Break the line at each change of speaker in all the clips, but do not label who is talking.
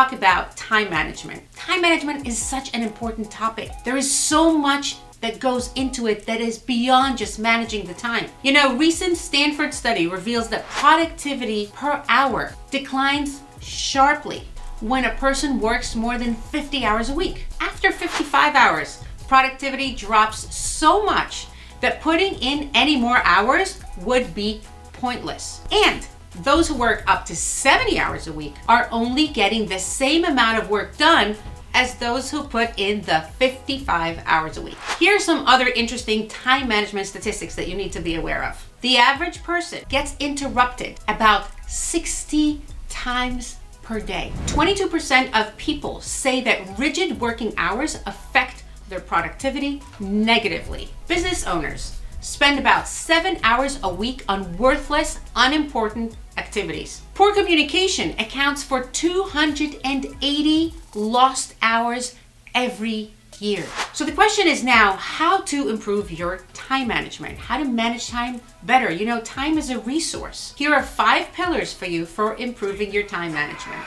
talk about time management. Time management is such an important topic. There is so much that goes into it that is beyond just managing the time. You know, recent Stanford study reveals that productivity per hour declines sharply when a person works more than 50 hours a week. After 55 hours, productivity drops so much that putting in any more hours would be pointless. And those who work up to 70 hours a week are only getting the same amount of work done as those who put in the 55 hours a week. Here are some other interesting time management statistics that you need to be aware of. The average person gets interrupted about 60 times per day. 22% of people say that rigid working hours affect their productivity negatively. Business owners spend about 7 hours a week on worthless, unimportant activities. Poor communication accounts for 280 lost hours every year. So the question is now how to improve your time management, how to manage time better. You know, time is a resource. Here are 5 pillars for you for improving your time management.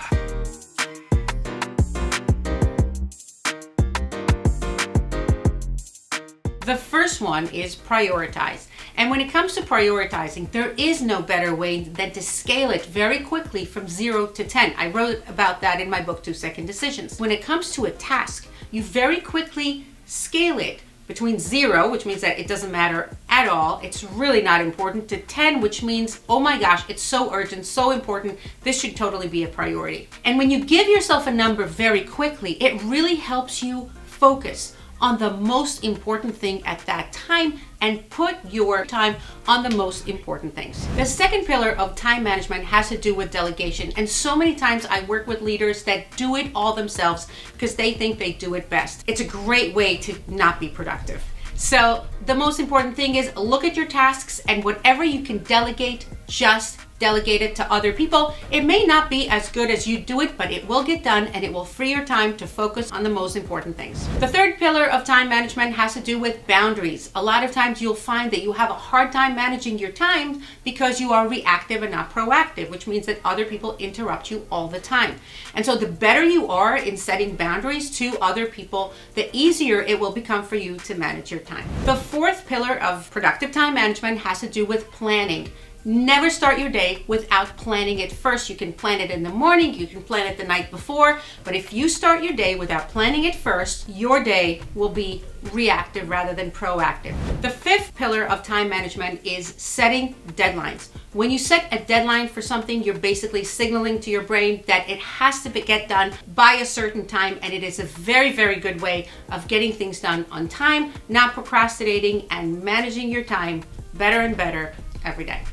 The first one is prioritize. And when it comes to prioritizing, there is no better way than to scale it very quickly from 0 to 10. I wrote about that in my book, 2-Second Decisions. When it comes to a task, you very quickly scale it between 0, which means that it doesn't matter at all, it's really not important, to 10, which means, oh my gosh, it's so urgent, so important, this should totally be a priority. And when you give yourself a number very quickly, it really helps you focus on the most important thing at that time and put your time on the most important things. The second pillar of time management has to do with delegation. And so many times I work with leaders that do it all themselves because they think they do it best. It's a great way to not be productive. So the most important thing is look at your tasks, and whatever you can delegate, just delegate it to other people. It may not be as good as you do it, but it will get done and it will free your time to focus on the most important things. The third pillar of time management has to do with boundaries. A lot of times you'll find that you have a hard time managing your time because you are reactive and not proactive, which means that other people interrupt you all the time. And so the better you are in setting boundaries to other people, the easier it will become for you to manage your time. The fourth pillar of productive time management has to do with planning. Never start your day without planning it first. You can plan it in the morning, you can plan it the night before, but if you start your day without planning it first, your day will be reactive rather than proactive. The fifth pillar of time management is setting deadlines. When you set a deadline for something, you're basically signaling to your brain that it has to get done by a certain time, and it is a very, very good way of getting things done on time, not procrastinating, and managing your time better and better every day.